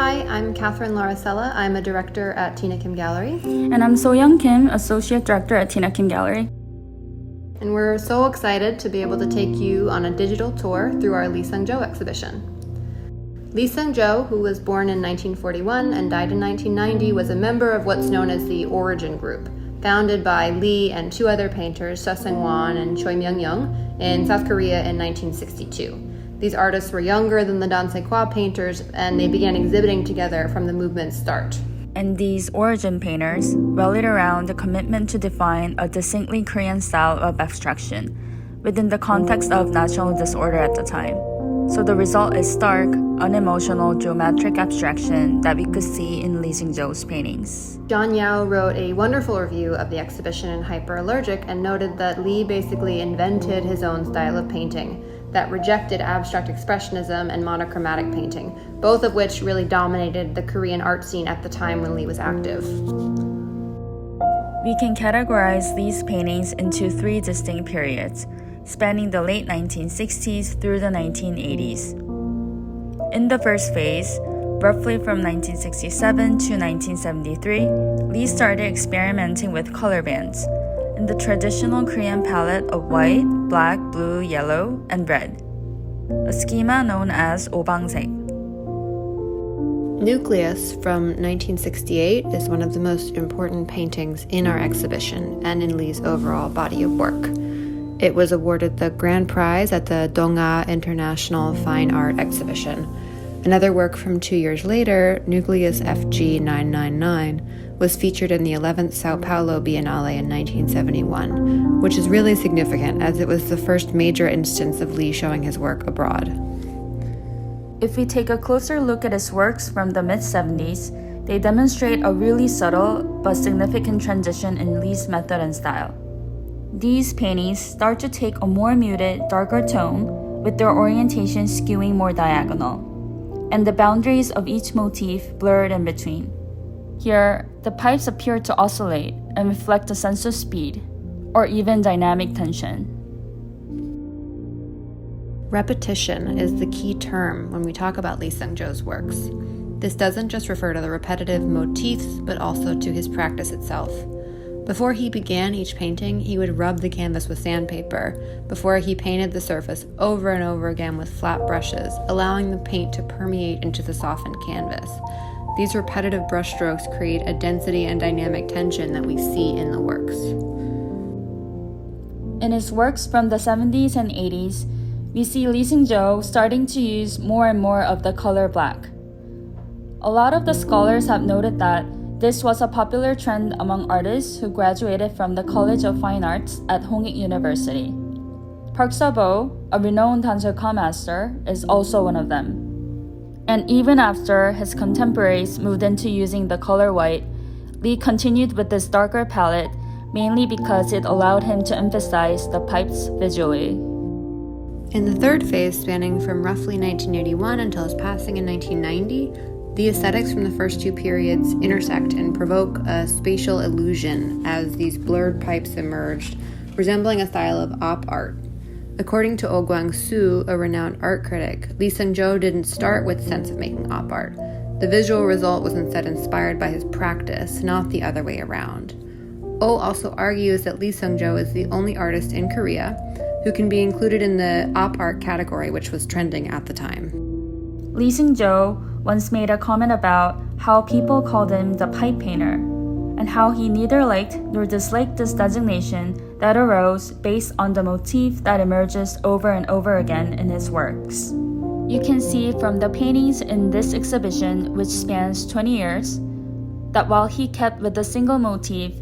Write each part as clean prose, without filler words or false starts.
Hi, I'm Katherine Lauricella. I'm a director at Tina Kim Gallery. And I'm Soyoung Kim, Associate Director at Tina Kim Gallery. And we're so excited to be able to take you on a digital tour through our Lee Seung Jio exhibition. Lee Seung Jio, who was born in 1941 and died in 1990, was a member of what's known as the Origin Group, founded by Lee and two other painters, Seung Won and Choi Myung-young, in South Korea in 1962. These artists were younger than the Dansei-kwa painters, and they began exhibiting together from the movement's start. And these origin painters rallied around the commitment to define a distinctly Korean style of abstraction within the context of national disorder at the time. So the result is stark, unemotional geometric abstraction that we could see in Lee Seung Jio's paintings. John Yao wrote a wonderful review of the exhibition in Hyperallergic and noted that Lee basically invented his own style of painting that rejected abstract expressionism and monochromatic painting, both of which really dominated the Korean art scene at the time when Lee was active. We can categorize Lee's paintings into three distinct periods, spanning the late 1960s through the 1980s. In the first phase, roughly from 1967 to 1973, Lee started experimenting with color bands in the traditional Korean palette of white, black, blue, yellow, and red, a schema known as 오방색. Nucleus from 1968 is one of the most important paintings in our exhibition and in Lee's overall body of work. It was awarded the grand prize at the Dong-a International Fine Art Exhibition. Another work from 2 years later, Nucleus FG 999, was featured in the 11th Sao Paulo Biennale in 1971, which is really significant as it was the first major instance of Lee showing his work abroad. If we take a closer look at his works from the mid-70s, they demonstrate a really subtle but significant transition in Lee's method and style. These paintings start to take a more muted, darker tone, with their orientation skewing more diagonal, and the boundaries of each motif blurred in between. Here, the pipes appear to oscillate and reflect a sense of speed, or even dynamic tension. Repetition is the key term when we talk about Lee Seung Jio's works. This doesn't just refer to the repetitive motifs, but also to his practice itself. Before he began each painting, he would rub the canvas with sandpaper before he painted the surface over and over again with flat brushes, allowing the paint to permeate into the softened canvas. These repetitive brushstrokes create a density and dynamic tension that we see in the works. In his works from the 70s and 80s, we see Lee Seung Jio starting to use more and more of the color black. A lot of the scholars have noted that this was a popular trend among artists who graduated from the College of Fine Arts at Hongik University. Park Seo-bo, a renowned Dansei-kwa master, is also one of them. And even after his contemporaries moved into using the color white, Lee continued with this darker palette, mainly because it allowed him to emphasize the pipes visually. In the third phase, spanning from roughly 1981 until his passing in 1990, the aesthetics from the first two periods intersect and provoke a spatial illusion as these blurred pipes emerged, resembling a style of op art. According to Oh Kwang-soo, a renowned art critic, Lee Seung Jio didn't start with the sense of making op art. The visual result was instead inspired by his practice, not the other way around. Oh also argues that Lee Seung Jio is the only artist in Korea who can be included in the op art category, which was trending at the time. Lee Seung Jio once made a comment about how people called him the pipe painter, and how he neither liked nor disliked this designation that arose based on the motif that emerges over and over again in his works. You can see from the paintings in this exhibition, which spans 20 years, that while he kept with a single motif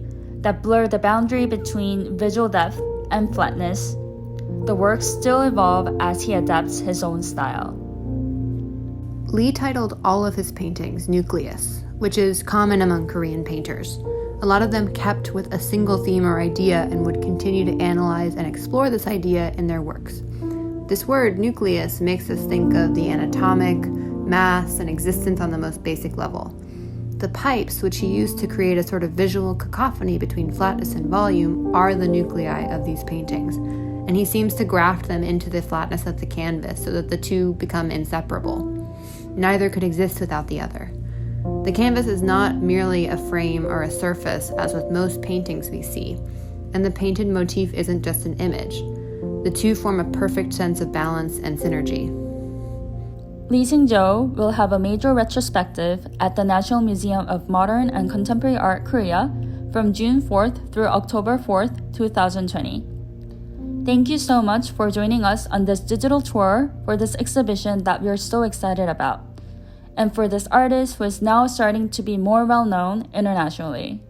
that blurred the boundary between visual depth and flatness, the works still evolve as he adapts his own style. Lee titled all of his paintings Nucleus, which is common among Korean painters. A lot of them kept with a single theme or idea and would continue to analyze and explore this idea in their works. This word, nucleus, makes us think of the anatomic, mass, and existence on the most basic level. The pipes, which he used to create a sort of visual cacophony between flatness and volume, are the nuclei of these paintings, and he seems to graft them into the flatness of the canvas so that the two become inseparable. neither could exist without the other. The canvas is not merely a frame or a surface, as with most paintings we see, and the painted motif isn't just an image. The two form a perfect sense of balance and synergy. Lee Seung Jio will have a major retrospective at the National Museum of Modern and Contemporary Art Korea from June 4th through October 4th, 2020. Thank you so much for joining us on this digital tour for this exhibition that we are so excited about, and for this artist who is now starting to be more well known internationally.